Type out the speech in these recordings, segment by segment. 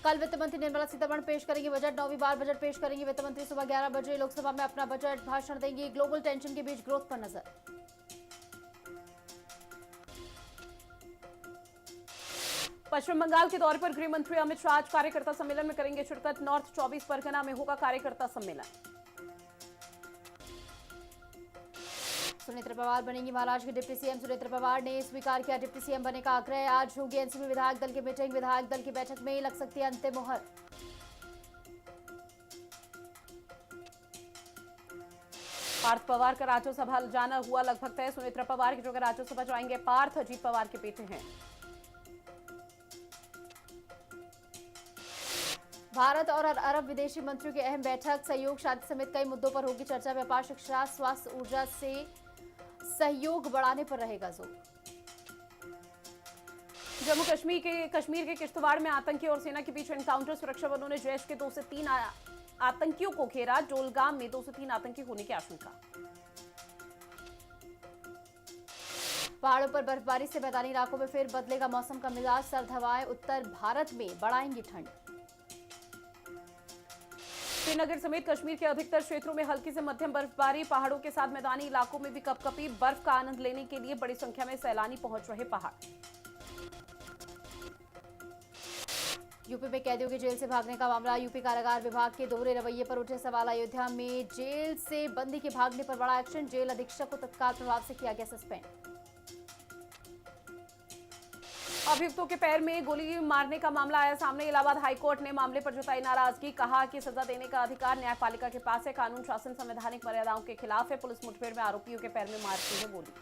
कल वित्त मंत्री निर्मला सीतारमण पेश करेंगी बजट। 9वीं बार बजट पेश करेंगी वित्त मंत्री। सुबह 11 बजे लोकसभा में अपना बजट भाषण देंगी। ग्लोबल टेंशन के बीच ग्रोथ पर नजर। पश्चिम बंगाल के दौरे पर गृह मंत्री अमित शाह आज कार्यकर्ता सम्मेलन में करेंगे शिरकत। नॉर्थ 24 परगना में होगा कार्यकर्ता सम्मेलन। सुनेत्र पवार बनेंगी महाराष्ट्र के डिप्टी सीएम। सुनेत्र पवार ने स्वीकार किया डिप्टी सीएम बनने का आग्रह। आज होगी एनसीपी विधायक दल की मीटिंग। विधायक दल की बैठक में लग सकती है अंतिम मोहर। पार्थ पवार का राज्यसभा जाना हुआ लगभग तय। सुनेत्र पवार की जगह राज्यसभा जाएंगे पार्थ। अजीत पवार के बेटे हैं। भारत और अरब विदेशी मंत्रियों की अहम बैठक। सहयोग, शांति समेत कई मुद्दों पर होगी चर्चा। व्यापार, शिक्षा, स्वास्थ्य, ऊर्जा से सहयोग बढ़ाने पर रहेगा जोर। जम्मू कश्मीर के किश्तवाड़ में आतंकी और सेना के बीच एनकाउंटर। सुरक्षा बलों ने जैश के 2 से 3 आतंकियों को घेरा। डोलगाम में 2 से 3 आतंकी होने की आशंका। पहाड़ों पर बर्फबारी से मैदानी इलाकों में फिर बदलेगा मौसम का मिजाज। सर्द हवाएं उत्तर भारत में बढ़ाएंगी ठंड। श्रीनगर समेत कश्मीर के अधिकतर क्षेत्रों में हल्की से मध्यम बर्फबारी। पहाड़ों के साथ मैदानी इलाकों में भी कपकपी। बर्फ का आनंद लेने के लिए बड़ी संख्या में सैलानी पहुंच रहे पहाड़। यूपी में कैदियों की जेल से भागने का मामला। यूपी कारागार विभाग के दोहरे रवैये पर उठे सवाल। अयोध्या में जेल से बंदी के भागने पर बड़ा एक्शन। जेल अधीक्षक को तत्काल प्रभाव से किया गया सस्पेंड। अभियुक्तों के पैर में गोली मारने का मामला आया सामने। इलाहाबाद हाईकोर्ट ने मामले पर जताई नाराजगी। कहा कि सजा देने का अधिकार न्यायपालिका के पास है। कानून शासन संवैधानिक मर्यादाओं के खिलाफ है। पुलिस मुठभेड़ में आरोपियों के पैर में मारती है गोली।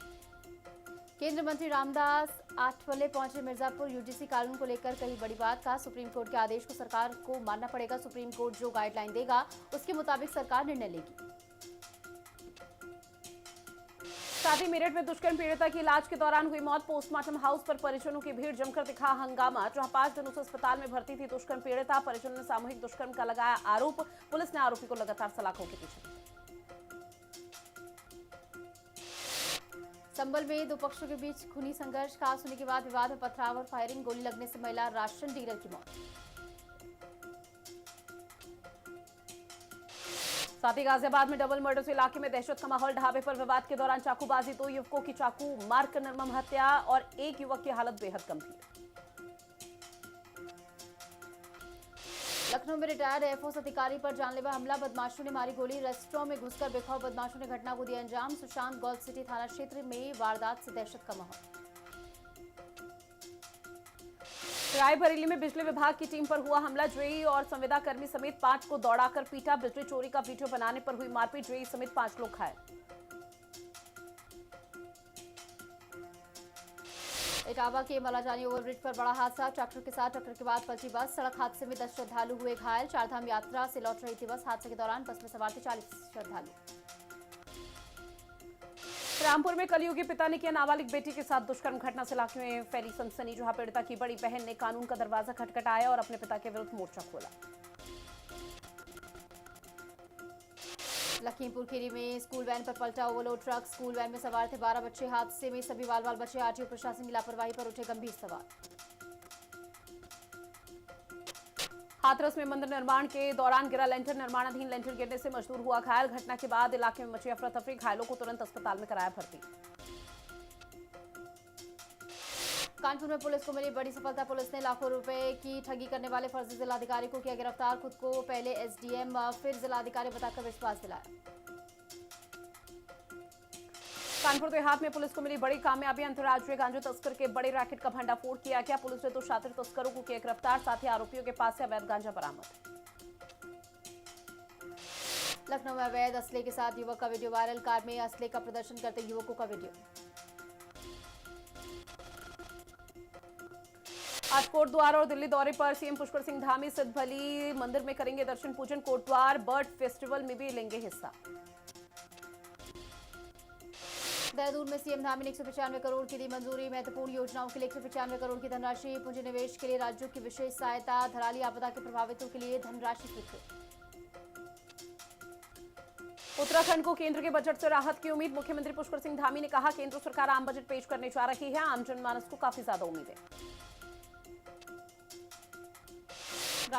केंद्रीय मंत्री रामदास आठवले पहुंचे मिर्जापुर। यूजीसी कानून को लेकर कही बड़ी बात। कहा सुप्रीम कोर्ट के आदेश को सरकार को मानना पड़ेगा। सुप्रीम कोर्ट जो गाइडलाइन देगा उसके मुताबिक सरकार निर्णय लेगी। साथ ही मेरठ में दुष्कर्म पीड़िता की इलाज के दौरान हुई मौत। पोस्टमार्टम हाउस पर परिजनों की भीड़ जमकर दिखा हंगामा। जहां 5 दिनों से अस्पताल में भर्ती थी दुष्कर्म पीड़िता। परिजनों ने सामूहिक दुष्कर्म का लगाया आरोप। पुलिस ने आरोपी को लगातार सलाखों के पीछे। संभल में 2 पक्षों के बीच खूनी संघर्ष। खास होने के बाद विवाद में पथराव और फायरिंग। गोली लगने से महिला राशन डीलर की मौत। साथ ही गाजियाबाद में डबल मर्डर से इलाके में दहशत का माहौल। ढाबे पर विवाद के दौरान चाकूबाजी। 2 युवकों की चाकू मारकर निर्मम हत्या और एक युवक की हालत बेहद गंभीर। लखनऊ में रिटायर्ड एयरफोर्स अधिकारी पर जानलेवा हमला। बदमाशों ने मारी गोली। रेस्टोरेंट में घुसकर बेखौफ बदमाशों ने घटना को दिया अंजाम। सुशांत गोल्फ सिटी थाना क्षेत्र में वारदात से दहशत का माहौल। रायबरेली में बिजली विभाग की टीम पर हुआ हमला। जेई और संविदा कर्मी समेत 5 को दौड़ाकर पीटा। बिजली चोरी का वीडियो बनाने पर हुई मारपीट। जेई समेत 5 लोग घायल। इटावा के मलाजानी ओवरब्रिज पर बड़ा हादसा। ट्रैक्टर के साथ टक्कर के बाद पलटी बस। सड़क हादसे में 10 श्रद्धालु हुए घायल। 4 धाम यात्रा से लौट रही थी बस। हादसे के दौरान बस में सवार थे 40 श्रद्धालु। रामपुर में कलयुगी पिता ने किया नाबालिग बेटी के साथ दुष्कर्म। घटना से इलाके में फैली सनसनी। जहां पीड़िता की बड़ी बहन ने कानून का दरवाजा खटखटाया और अपने पिता के विरुद्ध मोर्चा खोला। लखीमपुर खीरी में स्कूल वैन पर पलटा ओवरलोड ट्रक। स्कूल वैन में सवार थे 12 बच्चे। हादसे में सभी बाल बाल बचे। आरटीओ प्रशासन की लापरवाही पर उठे गंभीर सवाल। हाथरस में मंदिर निर्माण के दौरान गिरा लेंटर। निर्माणाधीन लेंटर गिरने से मजदूर हुआ घायल। घटना के बाद इलाके में मची अफरा तफरी। घायलों को तुरंत अस्पताल में कराया भर्ती। कानपुर में पुलिस को मिली बड़ी सफलता। पुलिस ने लाखों रुपए की ठगी करने वाले फर्जी जिलाधिकारी को किया गिरफ्तार। खुद को पहले एसडीएम फिर जिलाधिकारी बताकर विश्वास दिलाया। कानपुर देहात में पुलिस को मिली बड़ी कामयाबी। अंतर्राज्यीय गांजा तस्कर के बड़े रैकेट का भंडाफोड़ किया गया। पुलिस ने 2 शातिर तस्करों को किया गिरफ्तार। साथ ही आरोपियों के पास से अवैध गांजा बरामद। लखनऊ में अवैध असले के साथ युवक का वीडियो वायरल। कार में असले का प्रदर्शन करते युवकों का वीडियो। आज कोटद्वार और दिल्ली दौरे पर सीएम पुष्कर सिंह धामी सिद्धभली मंदिर में करेंगे दर्शन पूजन। कोटद्वार बर्ड फेस्टिवल में भी लेंगे हिस्सा। देहरादून में सीएम धामी ने 195 करोड़ की दी मंजूरी। महत्वपूर्ण योजनाओं के लिए 195 करोड़ की धनराशि। पूंजी निवेश के लिए राज्यों की विशेष सहायता। धराली आपदा के प्रभावितों के लिए धनराशि स्वीकृत। उत्तराखंड को केंद्र के बजट से राहत की उम्मीद। मुख्यमंत्री पुष्कर सिंह धामी ने कहा केंद्र सरकार आम बजट पेश करने जा रही है। आम जनमानस को काफी ज्यादा उम्मीद है।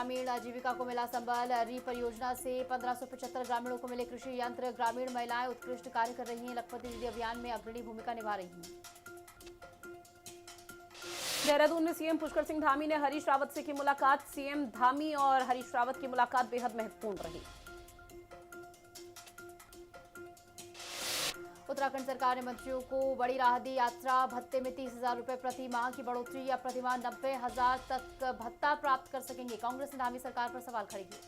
ग्रामीण आजीविका को मिला संबल। री परियोजना से 1575 ग्रामीणों को मिले कृषि यंत्र। ग्रामीण महिलाएं उत्कृष्ट कार्य कर रही हैं। लखपति दीदी अभियान में अग्रणी भूमिका निभा रही हैं। देहरादून में सीएम पुष्कर सिंह धामी ने हरीश रावत से की मुलाकात। सीएम धामी और हरीश रावत की मुलाकात बेहद महत्वपूर्ण रही। उत्तराखंड सरकार ने मंत्रियों को बड़ी राहत दी। यात्रा भत्ते में 30,000 रुपए प्रति माह की बढ़ोतरी। या प्रति माह 90,000 तक भत्ता प्राप्त कर सकेंगे। कांग्रेस ने धामी सरकार पर सवाल खड़े किए।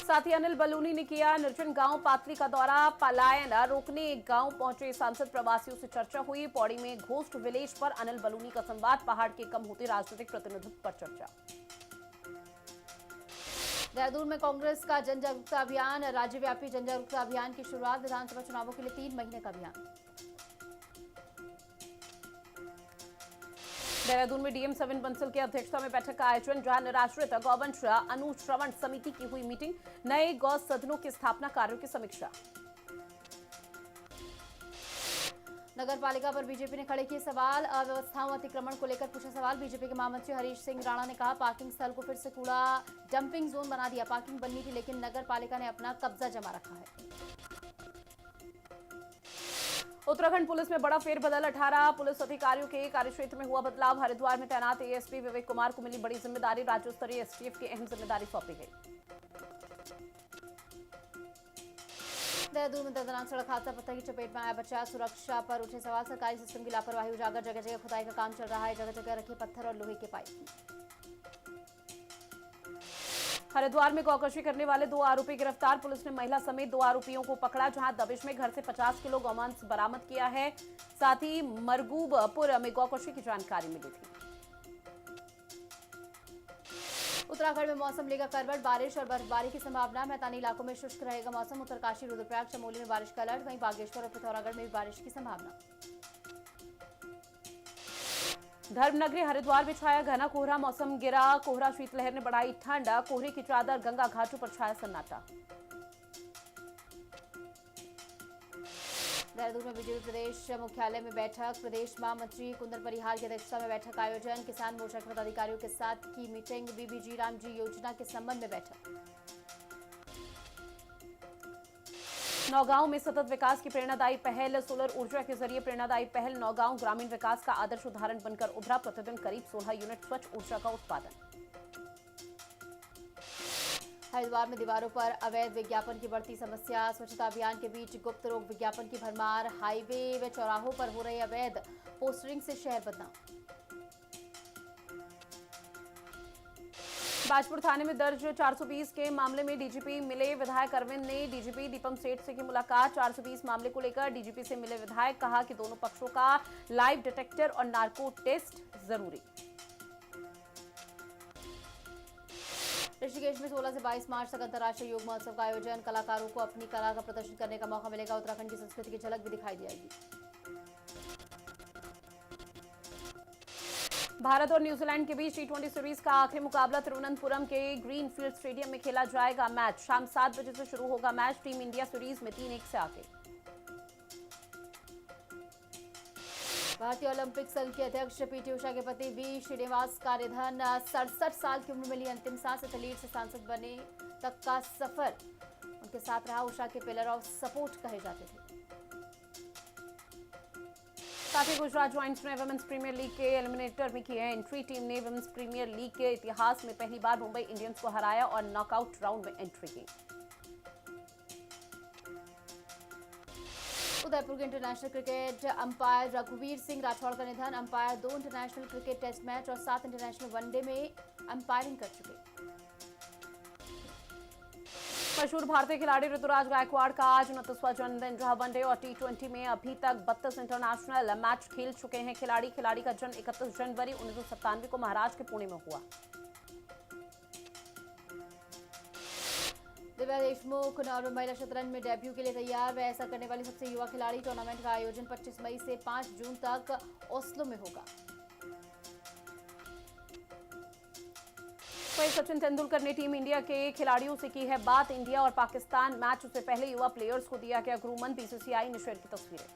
साथ ही अनिल बलूनी ने किया निर्जन गांव पातली का दौरा। पलायन रोकने गांव पहुंचे सांसद प्रवासियों से चर्चा हुई। पौड़ी में घोस्ट विलेज पर अनिल बलूनी का संवाद। पहाड़ के कम होते राजनीतिक प्रतिनिधित्व पर चर्चा। देहरादून में कांग्रेस का जन जागरूकता अभियान। राज्यव्यापी जन जागरूकता अभियान की शुरुआत। विधानसभा चुनावों के लिए 3 महीने का अभियान। देहरादून में डीएम 7 बंसल की अध्यक्षता में बैठक का आयोजन, जहां निराश्रित गौवंश अनुश्रवण समिति की हुई मीटिंग। नए गौ सदनों की स्थापना कार्यों की समीक्षा। नगर पालिका पर बीजेपी ने खड़े किए सवाल। अव्यवस्थाओं अतिक्रमण को लेकर पूछा सवाल। बीजेपी के महामंत्री हरीश सिंह राणा ने कहा, पार्किंग स्थल को फिर से कूड़ा डंपिंग जोन बना दिया। पार्किंग बननी थी लेकिन नगर पालिका ने अपना कब्जा जमा रखा है। उत्तराखंड पुलिस में बड़ा फेरबदल। 18 पुलिस अधिकारियों के कार्यक्षेत्र में हुआ बदलाव। हरिद्वार में तैनात एएसपी विवेक कुमार को मिली बड़ी जिम्मेदारी। राज्य स्तरीय एसटीएफ की अहम जिम्मेदारी सौंपी गई। देहरादून में दर्दनाक सड़क हादसा। पत्थर की चपेट में आया बच्चा। सुरक्षा पर उठे सवाल। सरकारी सिस्टम की लापरवाही उजागर। जगह जगह खुदाई का काम चल रहा है। जगह जगह रखे पत्थर और लोहे के पाइप। हरिद्वार में गौकशी करने वाले 2 आरोपी गिरफ्तार। पुलिस ने महिला समेत 2 आरोपियों को पकड़ा, जहां दबिश में घर से 50 किलो गौमांस बरामद किया है। साथ ही मरगूबपुर में गौकशी की जानकारी मिली थी। उत्तराखंड में मौसम लेगा करवट। बारिश और बर्फबारी की संभावना। मैदानी इलाकों में शुष्क रहेगा मौसम। उत्तरकाशी, रुद्रप्रयाग, चमोली में बारिश का अलर्ट। वहीं बागेश्वर और पिथौरागढ़ में भी बारिश की संभावना। धर्मनगरी हरिद्वार में छाया घना कोहरा। मौसम गिरा कोहरा। शीतलहर ने बढ़ाई ठंड। कोहरे की चादर। गंगा घाटों पर छाया सन्नाटा। देहरादून में बीजेपी प्रदेश मुख्यालय में बैठक। प्रदेश महामंत्री कुंदन परिहार की अध्यक्षता में बैठक का आयोजन। किसान मोर्चा के पदाधिकारियों के साथ की मीटिंग। बीबीजी रामजी योजना के संबंध में बैठक। नौगांव में सतत विकास की प्रेरणादायी पहल। सोलर ऊर्जा के जरिए प्रेरणादायी पहल। नौगांव ग्रामीण विकास का आदर्श उदाहरण बनकर उभरा। प्रतिदिन करीब 16 यूनिट स्वच्छ ऊर्जा का उत्पादन। हरिद्वार में दीवारों पर अवैध विज्ञापन की बढ़ती समस्या। स्वच्छता अभियान के बीच गुप्त रोग विज्ञापन की भरमार। हाईवे व चौराहों पर हो रही अवैध पोस्टरिंग से शहर बदनाम। बाजपुर थाने में दर्ज 420 के मामले में डीजीपी मिले। विधायक अरविंद ने डीजीपी दीपम सेठ से की मुलाकात। 420 मामले को लेकर डीजीपी से मिले विधायक। कहा कि दोनों पक्षों का लाइव डिटेक्टर और नार्को टेस्ट जरूरी। ऋषिकेश में 16 से 22 मार्च तक अंतर्राष्ट्रीय योग महोत्सव का आयोजन। कलाकारों को अपनी कला का प्रदर्शन करने का मौका मिलेगा। उत्तराखंड की संस्कृति की झलक भी दिखाई जाएगी। भारत और न्यूजीलैंड के बीच टी20 सीरीज का आखिरी मुकाबला तिरुवनंतपुरम के ग्रीनफील्ड स्टेडियम में खेला जाएगा। मैच शाम 7 बजे से शुरू होगा। मैच टीम इंडिया सीरीज में 3-1 से आगे। भारतीय ओलंपिक संघ के अध्यक्ष पीटी उषा के पति वी श्रीनिवास का निधन। 67 साल की उम्र में ली अंतिम सांस। एथलीट से सांसद बने तक का सफर उनके साथ रहा। उषा के पिलर ऑफ सपोर्ट कहे जाते थे। साथ ही गुजरात जॉइंट्स ने वुमेन्स प्रीमियर लीग के एलिमिनेटर में की है एंट्री। टीम ने वुमेन्स प्रीमियर लीग के इतिहास में पहली बार मुंबई इंडियंस को हराया और नॉकआउट राउंड में एंट्री की। उदयपुर के इंटरनेशनल क्रिकेट अंपायर रघुवीर सिंह राठौड़ का निधन। Umpire 2 international cricket test match और 7 इंटरनेशनल वनडे में अंपायरिंग कर चुके। मशहूर भारतीय खिलाड़ी ऋतुराज गायकवाड़ का आज 29वां जन्मदिन, जहां वनडे और टी20 में अभी तक 32 इंटरनेशनल मैच खेल चुके हैं खिलाड़ी का जन्म 31 जनवरी 1997 को महाराष्ट्र के पुणे में हुआ। दिव्या देशमुख नॉर्वे महिला शतरंज में डेब्यू के लिए तैयार। वह ऐसा करने वाली सबसे युवा खिलाड़ी। टूर्नामेंट का आयोजन 25 मई से 5 जून तक ओस्लो में होगा। वहीं सचिन तेंदुलकर ने टीम इंडिया के खिलाड़ियों से की है बात। इंडिया और पाकिस्तान मैच से पहले युवा प्लेयर्स को दिया गया ग्रूमन। बीसीसीआई ने शेयर की तस्वीरें।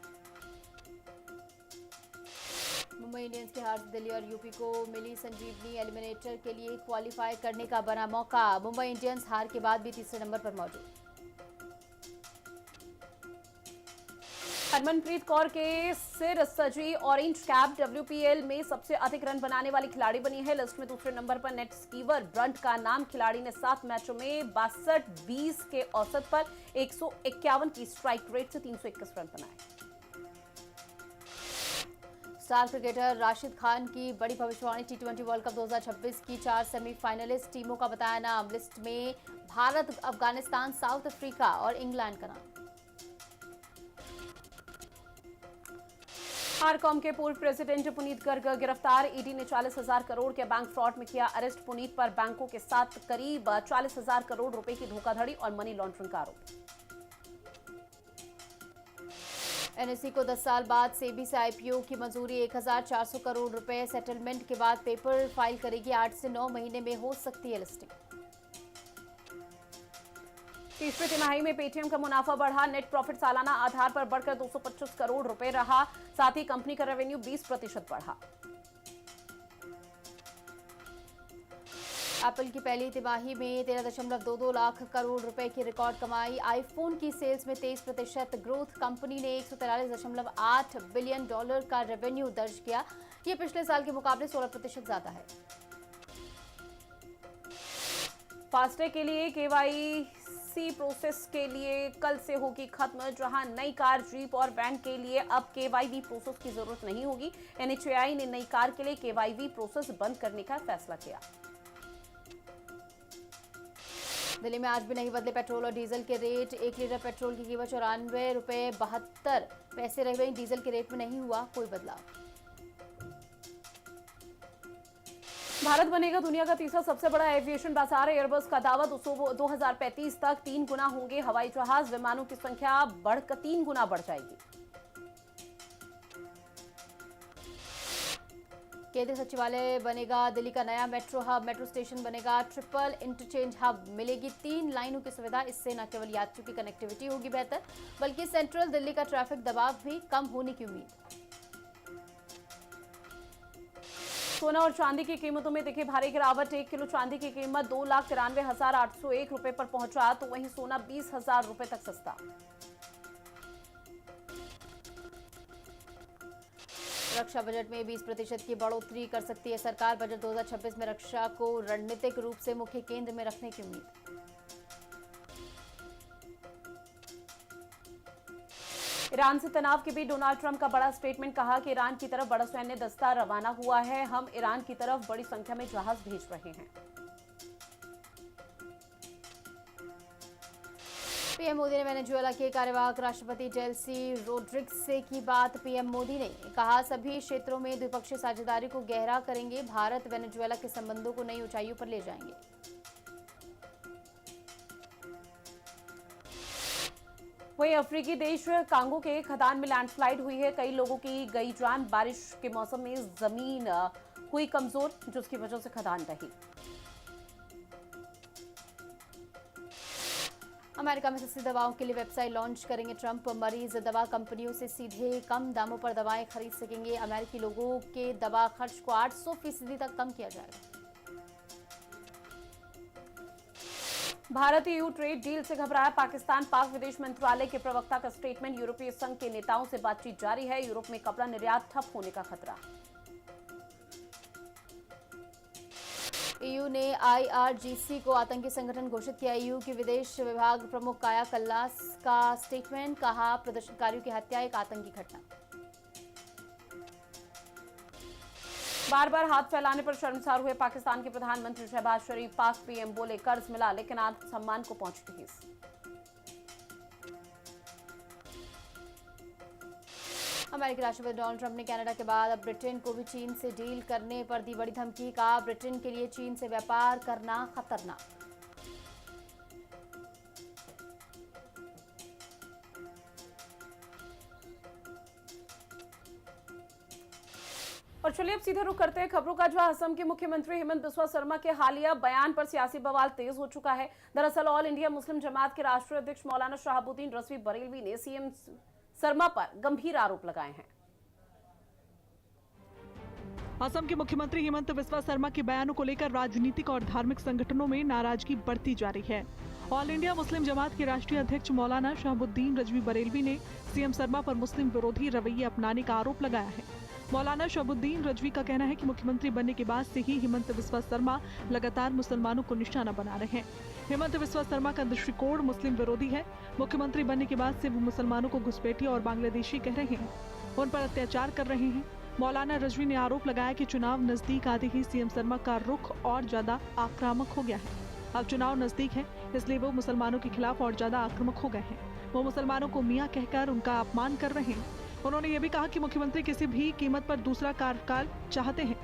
मुंबई मुंबई इंडियंस की हार से दिल्ली और यूपी को मिली संजीवनी, एलिमिनेटर के लिए क्वालिफाई करने का बना मौका। मुंबई इंडियंस हार के बाद भी तीसरे नंबर पर मौजूद। हरमनप्रीत कौर के सिर सजी ऑरेंज कैप WPL में सबसे अधिक रन बनाने वाली खिलाड़ी बनी है। लिस्ट में दूसरे नंबर पर नेट स्कीवर ब्रंट का नाम। खिलाड़ी ने 7 मैचों में 62-20 के औसत पर 151 की स्ट्राइक रेट से 321 रन बनाए। स्टार क्रिकेटर राशिद खान की बड़ी भविष्यवाणी। T20 वर्ल्ड कप 2026 की 4 सेमीफाइनलिस्ट टीमों का बताया नाम। लिस्ट में भारत, अफगानिस्तान, साउथ अफ्रीका और इंग्लैंड का नाम। आरकॉम के पूर्व प्रेसिडेंट पुनीत गर्ग गिरफ्तार। ईडी ने 40,000 करोड़ के बैंक फ्रॉड में किया अरेस्ट। पुनीत पर बैंकों के साथ करीब 40,000 करोड़ रुपए की धोखाधड़ी और मनी लॉन्ड्रिंग का आरोप। एनएसई को 10 साल बाद सेबी से आईपीओ की मंजूरी। 1,400 करोड़ रुपए सेटलमेंट के बाद पेपर फाइल करेगी। 8 से 9 महीने में हो सकती है लिस्टिंग। तीसरी तिमाही में पेटीएम का मुनाफा बढ़ा। नेट प्रॉफिट सालाना आधार पर बढ़कर 225 करोड़ रुपए रहा। साथ ही कंपनी का रेवेन्यू 20% बढ़ा। एप्पल की पहली तिमाही में 13.22 लाख करोड़ रुपए की रिकॉर्ड कमाई। आईफोन की सेल्स में 23% ग्रोथ। कंपनी ने $143.8 बिलियन का रेवेन्यू दर्ज किया। ये पिछले साल के मुकाबले 16% ज्यादा है। फास्टैग के लिए केवाईसी प्रोसेस के लिए कल से होगी खत्म। जहां नई कार, जीप और वैन के लिए अब केवाईवी प्रोसेस की जरूरत नहीं होगी। NHAI ने नई कार के लिए केवाईवी प्रोसेस बंद करने का फैसला किया। दिल्ली में आज भी नहीं बदले पेट्रोल और डीजल के रेट। 1 लीटर पेट्रोल की कीमत ₹94.72 रह गई। डीजल के रेट में नहीं हुआ कोई बदलाव। भारत बनेगा दुनिया का तीसरा सबसे बड़ा एविएशन बाजार। एयरबस का दावा 2035 तक 3 गुना होंगे हवाई जहाज। विमानों की संख्या बढ़कर 3 गुना बढ़ जाएगी। केंद्रीय सचिवालय बनेगा दिल्ली का नया मेट्रो हब। मेट्रो स्टेशन बनेगा ट्रिपल इंटरचेंज हब। मिलेगी 3 लाइनों की सुविधा। इससे न केवल यात्रियों की कनेक्टिविटी होगी बेहतर, बल्कि सेंट्रल दिल्ली का ट्रैफिक दबाव भी कम होने की उम्मीद। सोना और चांदी की कीमतों में दिखी भारी गिरावट। 1 किलो चांदी की कीमत 2,93,801 रुपए पर पहुंचा, तो वहीं सोना 20,000 रुपए तक सस्ता। रक्षा बजट में 20% की बढ़ोतरी कर सकती है सरकार। बजट 2026 में रक्षा को रणनीतिक रूप से मुख्य केंद्र में रखने की उम्मीद। ईरान से तनाव के बीच डोनाल्ड ट्रंप का बड़ा स्टेटमेंट। कहा कि ईरान की तरफ बड़ा सैन्य दस्ता रवाना हुआ है। हम ईरान की तरफ बड़ी संख्या में जहाज भेज रहे हैं। पीएम मोदी ने वेनेजुएला के कार्यवाहक राष्ट्रपति डेल्सी रोड्रिग्स से की बात। पीएम मोदी ने कहा सभी क्षेत्रों में द्विपक्षीय साझेदारी को गहरा करेंगे। भारत वेनेजुएला के संबंधों को नई ऊंचाइयों पर ले जाएंगे। वहीं अफ्रीकी देश कांगो के खदान में लैंडस्लाइड हुई है। कई लोगों की गई जान। बारिश के मौसम में जमीन हुई कमजोर, जिसकी वजह से खदान रही। अमेरिका में सस्ती दवाओं के लिए वेबसाइट लॉन्च करेंगे ट्रंप। मरीज दवा कंपनियों से सीधे कम दामों पर दवाएं खरीद सकेंगे। अमेरिकी लोगों के दवा खर्च को 800% तक कम किया जाएगा। भारत EU ट्रेड डील से घबराया पाकिस्तान। पाक विदेश मंत्रालय के प्रवक्ता का स्टेटमेंट। यूरोपीय संघ के नेताओं से बातचीत जारी है। यूरोप में कपड़ा निर्यात ठप होने का खतरा। EU ने IRGC को आतंकी संगठन घोषित किया। EU की विदेश विभाग प्रमुख काया कल्लास का स्टेटमेंट। कहा प्रदर्शनकारियों की हत्या एक आतंकी घटना। बार बार हाथ फैलाने पर शर्मसार हुए पाकिस्तान के प्रधानमंत्री शहबाज शरीफ। पाक PM बोले कर्ज मिला लेकिन आत्मसम्मान को पहुंची ठेस। अमेरिकी राष्ट्रपति डोनाल्ड ट्रंप ने कनाडा के बाद अब ब्रिटेन को भी चीन से डील करने पर दी बड़ी धमकी। कहा ब्रिटेन के लिए चीन से व्यापार करना खतरनाक। और चलिए अब सीधे रुख करते हैं खबरों का, जहां असम के मुख्यमंत्री हेमंत बिस्वा शर्मा के हालिया बयान पर सियासी बवाल तेज हो चुका है। दरअसल ऑल इंडिया मुस्लिम जमात के राष्ट्रीय अध्यक्ष मौलाना शहाबुद्दीन रजवी बरेलवी ने सीएम शर्मा पर गंभीर आरोप लगाए हैं। असम के मुख्यमंत्री हेमंत बिस्वा शर्मा के बयानों को लेकर राजनीतिक और धार्मिक संगठनों में नाराजगी बढ़ती जा रही है। ऑल इंडिया मुस्लिम जमात के राष्ट्रीय अध्यक्ष मौलाना शहाबुद्दीन रजवी बरेलवी ने सीएम शर्मा पर मुस्लिम विरोधी रवैये अपनाने का आरोप लगाया है। मौलाना शहाबुद्दीन रजवी का कहना है कि मुख्यमंत्री बनने के बाद से ही हेमंत बिस्वा शर्मा लगातार मुसलमानों को निशाना बना रहे हैं। हेमंत बिस्वा शर्मा का दृष्टिकोण मुस्लिम विरोधी है। मुख्यमंत्री बनने के बाद से वो मुसलमानों को घुसपैठिया और बांग्लादेशी कह रहे हैं, उन पर अत्याचार कर रहे हैं। मौलाना रजवी ने आरोप लगाया कि चुनाव नजदीक आते ही सीएम शर्मा का रुख और ज्यादा आक्रामक हो गया है। अब चुनाव नजदीक है, इसलिए वो मुसलमानों के खिलाफ और ज्यादा आक्रामक हो गए हैं। वो मुसलमानों को मियां कहकर उनका अपमान कर रहे हैं। उन्होंने ये भी कहा कि मुख्यमंत्री किसी भी कीमत पर दूसरा कार्यकाल चाहते हैं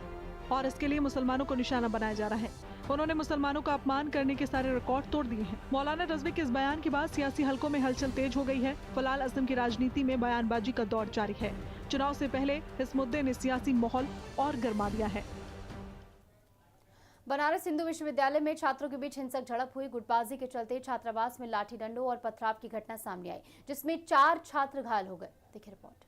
और इसके लिए मुसलमानों को निशाना बनाया जा रहा है। उन्होंने मुसलमानों का अपमान करने के सारे रिकॉर्ड तोड़ दिए हैं। मौलाना रजवी के इस बयान के बाद सियासी हलकों में हलचल तेज हो गई है। फिलहाल असम की राजनीति में बयानबाजी का दौर जारी है। चुनाव से पहले इस मुद्दे ने सियासी माहौल और गर्मा दिया है। बनारस हिंदू विश्वविद्यालय में छात्रों के बीच हिंसक झड़प हुई। गुटबाजी के चलते छात्रावास में लाठी डंडों और पथराव की घटना सामने आई, जिसमें 4 छात्र घायल हो गए। देखिए रिपोर्ट।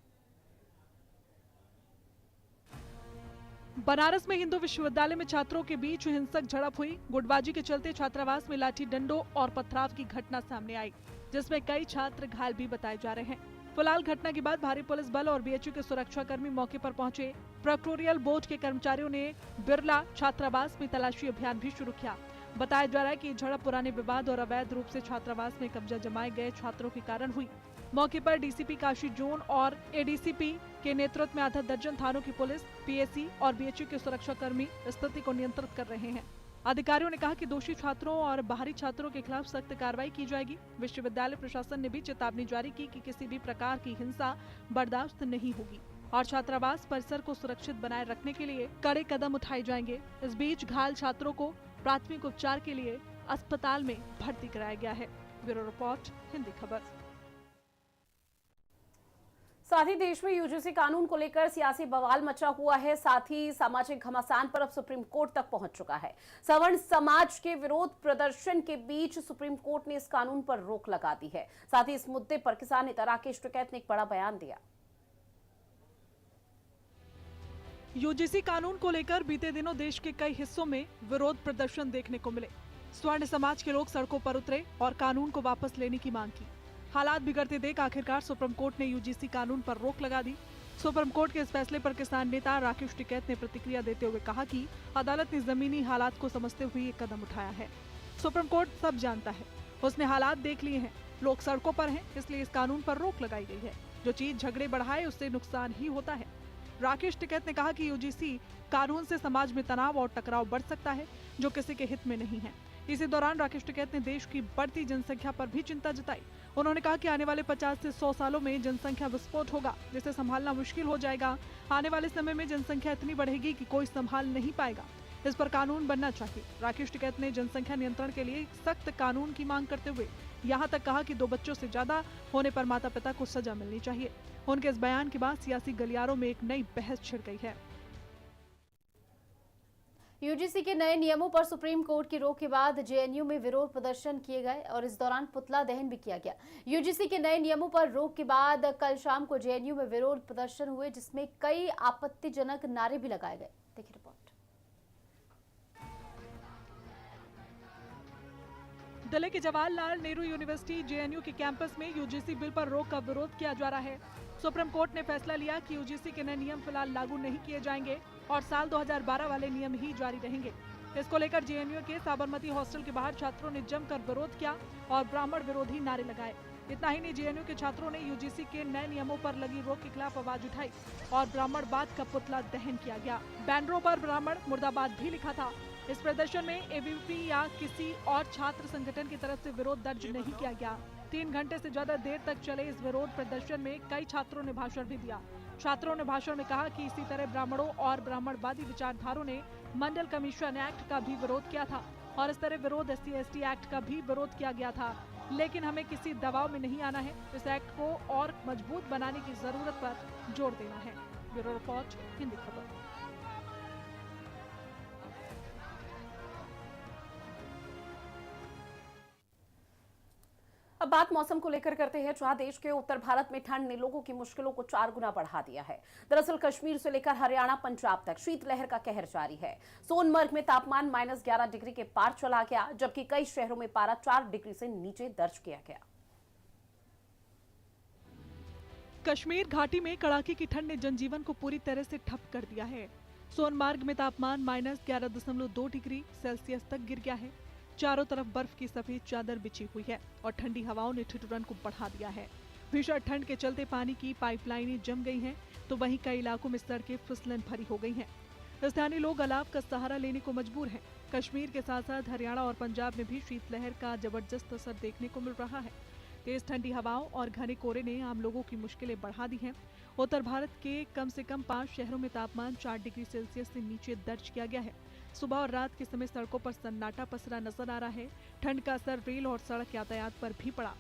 बनारस में हिंदू विश्वविद्यालय में छात्रों के बीच हिंसक झड़प हुई। गुटबाजी के चलते छात्रावास में लाठी डंडों और पथराव की घटना सामने आई, जिसमें कई छात्र घायल भी बताए जा रहे हैं। फिलहाल घटना के बाद भारी पुलिस बल और बीएचयू के सुरक्षाकर्मी मौके पर पहुंचे। प्रोक्टोरियल बोर्ड के कर्मचारियों ने बिरला छात्रावास में तलाशी अभियान भी शुरू किया। बताया जा रहा है कि झड़प पुराने विवाद और अवैध रूप से छात्रावास में कब्जा जमाए गए छात्रों के कारण हुई। मौके पर डीसीपी काशी जोन और एडीसीपी के नेतृत्व में आधा दर्जन थानों की पुलिस, पीएसी और बीएचयू के सुरक्षाकर्मी स्थिति को नियंत्रित कर रहे हैं। अधिकारियों ने कहा कि दोषी छात्रों और बाहरी छात्रों के खिलाफ सख्त कार्रवाई की जाएगी। विश्वविद्यालय प्रशासन ने भी चेतावनी जारी की कि किसी भी प्रकार की हिंसा बर्दाश्त नहीं होगी और छात्रावास परिसर को सुरक्षित बनाए रखने के लिए कड़े कदम उठाए जाएंगे। इस बीच घायल छात्रों को प्राथमिक उपचार के लिए अस्पताल में भर्ती कराया गया है। ब्यूरो रिपोर्ट, हिंदी खबर। साथ ही देश में यूजीसी कानून को लेकर सियासी बवाल मचा हुआ है। साथ ही सामाजिक घमासान पर अब सुप्रीम कोर्ट तक पहुंच चुका है। सवर्ण समाज के विरोध प्रदर्शन के बीच सुप्रीम कोर्ट ने इस कानून पर रोक लगा दी है। साथ ही इस मुद्दे पर किसान नेता राकेश टिकैत ने एक बड़ा बयान दिया। यूजीसी कानून को लेकर बीते दिनों देश के कई हिस्सों में विरोध प्रदर्शन देखने को मिले। स्वर्ण समाज के लोग सड़कों पर उतरे और कानून को वापस लेने की मांग की। हालात बिगड़ते देख आखिरकार सुप्रीम कोर्ट ने यूजीसी कानून पर रोक लगा दी। सुप्रीम कोर्ट के इस फैसले पर किसान नेता राकेश टिकैत ने प्रतिक्रिया देते हुए कहा कि अदालत ने जमीनी हालात को समझते हुए ये कदम उठाया है। सुप्रीम कोर्ट सब जानता है, उसने हालात देख लिए हैं, लोग सड़कों पर हैं, इसलिए इस कानून पर रोक लगाई गई है। जो चीज झगड़े बढ़ाए उससे नुकसान ही होता है। राकेश टिकैत ने कहा कि यूजीसी कानून से समाज में तनाव और टकराव बढ़ सकता है, जो किसी के हित में नहीं है। इसी दौरान राकेश टिकैत ने देश की बढ़ती जनसंख्या पर भी चिंता जताई। उन्होंने कहा कि आने वाले 50 से 100 सालों में जनसंख्या विस्फोट होगा, जिसे संभालना मुश्किल हो जाएगा। आने वाले समय में जनसंख्या इतनी बढ़ेगी कि कोई संभाल नहीं पाएगा। इस पर कानून बनना चाहिए। राकेश टिकैत ने जनसंख्या नियंत्रण के लिए सख्त कानून की मांग करते हुए यहाँ तक कहा कि 2 बच्चों से ज्यादा होने पर माता पिता को सजा मिलनी चाहिए। उनके इस बयान के बाद सियासी गलियारों में एक नई बहस छिड़ गई है। यूजीसी के नए नियमों पर सुप्रीम कोर्ट की रोक के बाद जेएनयू में विरोध प्रदर्शन किए गए और इस दौरान पुतला दहन भी किया गया। यूजीसी के नए नियमों पर रोक के बाद कल शाम को जेएनयू में विरोध प्रदर्शन हुए, जिसमें कई आपत्तिजनक नारे भी लगाए गए। देखिए रिपोर्ट। दिल्ली के जवाहरलाल नेहरू यूनिवर्सिटी जेएनयू के कैंपस में यूजीसी बिल पर रोक का विरोध किया जा रहा है। सुप्रीम कोर्ट ने फैसला लिया कि यूजीसी के नए नियम फिलहाल लागू नहीं किए जाएंगे और साल 2012 वाले नियम ही जारी रहेंगे। इसको लेकर जेएनयू के साबरमती हॉस्टल के बाहर छात्रों ने जमकर विरोध किया और ब्राह्मण विरोधी नारे लगाए। इतना ही नहीं, जेएनयू के छात्रों ने यूजीसी के नए नियमों पर लगी रोक के खिलाफ आवाज उठाई और ब्राह्मणवाद का पुतला दहन किया गया। बैनरों पर ब्राह्मण मुर्दाबाद भी लिखा था। इस प्रदर्शन में एबीवीपी या किसी और छात्र संगठन की तरफ से विरोध दर्ज नहीं किया गया। 3 घंटे से ज्यादा देर तक चले इस विरोध प्रदर्शन में कई छात्रों ने भाषण भी दिया। छात्रों ने भाषण में कहा कि इसी तरह ब्राह्मणों और ब्राह्मणवादी विचारधारों ने मंडल कमीशन एक्ट का भी विरोध किया था और इस तरह विरोध SC/ST एक्ट का भी विरोध किया गया था। लेकिन हमें किसी दबाव में नहीं आना है, इस एक्ट को और मजबूत बनाने की जरूरत पर जोर देना है। ब्यूरो रिपोर्ट, हिंदी खबर। अब बात मौसम को लेकर करते हैं, जहां देश के उत्तर भारत में ठंड ने लोगों की मुश्किलों को 4 गुना बढ़ा दिया है। दरअसल कश्मीर से लेकर हरियाणा पंजाब तक शीतलहर का कहर जारी है। सोनमर्ग में तापमान -11 डिग्री के पार चला गया, जबकि कई शहरों में पारा 4 डिग्री से नीचे दर्ज किया गया। कश्मीर घाटी में कड़ाके की ठंड ने जनजीवन को पूरी तरह से ठप कर दिया है। सोनमार्ग में तापमान -11.2 डिग्री सेल्सियस तक गिर गया है। चारों तरफ बर्फ की सफेद चादर बिछी हुई है और ठंडी हवाओं ने ठिठुरन को बढ़ा दिया है। भीषण ठंड के चलते पानी की पाइपलाइनें जम गई हैं, तो वहीं कई इलाकों में सड़कें फिसलन भरी हो गई हैं। स्थानीय लोग अलाव का सहारा लेने को मजबूर हैं। कश्मीर के साथ साथ हरियाणा और पंजाब में भी शीतलहर का जबरदस्त असर देखने को मिल रहा है। तेज ठंडी हवाओं और घने कोहरे ने आम लोगों की मुश्किलें बढ़ा दी हैं। उत्तर भारत के कम से कम 5 शहरों में तापमान 4 डिग्री सेल्सियस से नीचे दर्ज किया गया है। सुबह और रात के समय सड़कों पर सन्नाटा पसरा नजर आ रहा है। ठंड का असर रेल और सड़क यातायात पर भी पड़ा।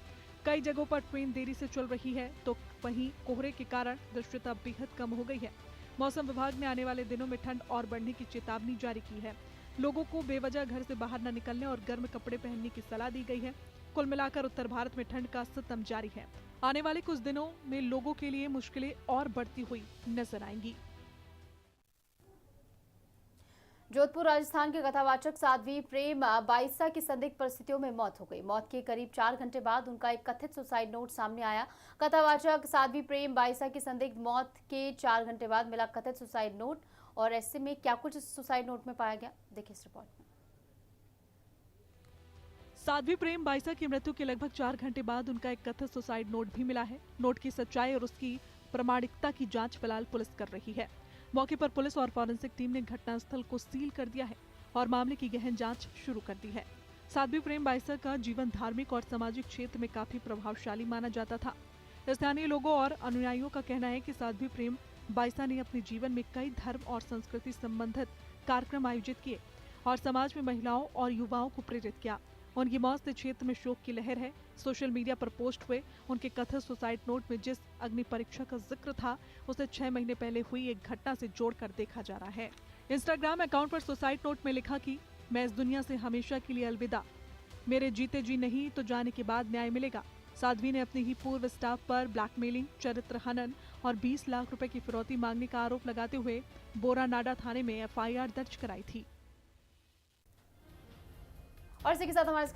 कई जगहों पर ट्रेन देरी से चल रही है, तो वहीं कोहरे के कारण दृश्यता बेहद कम हो गई है। मौसम विभाग ने आने वाले दिनों में ठंड और बढ़ने की चेतावनी जारी की है। लोगों को बेवजह घर से बाहर न निकलने और गर्म कपड़े पहनने की सलाह दी गई है। कुल मिलाकर उत्तर भारत में ठंड का सितम जारी है। आने वाले कुछ दिनों में लोगों के लिए मुश्किलें और बढ़ती हुई नजर आएंगी। जोधपुर राजस्थान के कथावाचक साध्वी प्रेम बाइसा की संदिग्ध परिस्थितियों में मौत हो गई। मौत के करीब 4 घंटे बाद उनका एक कथित सुसाइड नोट सामने आया। कथावाचक साध्वी प्रेम बाइसा की संदिग्ध मौत के 4 घंटे बाद मिला कथित सुसाइड नोट, और ऐसे में क्या कुछ इस सुसाइड नोट में पाया गया, देखिए इस रिपोर्ट में। साध्वी प्रेम बाइसा की मृत्यु के लगभग 4 घंटे बाद उनका एक कथित सुसाइड नोट भी मिला है। नोट की सच्चाई और उसकी प्रामाणिकता की जांच फिलहाल पुलिस कर रही है। मौके पर पुलिस और फॉरेंसिक टीम ने घटनास्थल को सील कर दिया है और मामले की गहन जांच शुरू कर दी है। साध्वी प्रेम बाइसा का जीवन धार्मिक और सामाजिक क्षेत्र में काफी प्रभावशाली माना जाता था। स्थानीय लोगों और अनुयायियों का कहना है कि साध्वी प्रेम बाइसा ने अपने जीवन में कई धर्म और संस्कृति संबंधित कार्यक्रम आयोजित किए और समाज में महिलाओं और युवाओं को प्रेरित किया। उनकी मौत से क्षेत्र में शोक की लहर है। सोशल मीडिया पर पोस्ट हुए उनके कथित सुसाइड नोट में जिस अग्नि परीक्षा का जिक्र था, उसे 6 महीने पहले हुई एक घटना से जोड़कर देखा जा रहा है। इंस्टाग्राम अकाउंट पर सुसाइड नोट में लिखा कि मैं इस दुनिया से हमेशा के लिए अलविदा, मेरे जीते जी नहीं तो जाने के बाद न्याय मिलेगा। साध्वी ने अपनी ही पूर्व स्टाफ पर ब्लैकमेलिंग, चरित्र हनन और 20 लाख रुपए की फिरौती मांगने का आरोप लगाते हुए बोरानाडा थाने में FIR दर्ज कराई थी। और इसी के साथ हमारे खास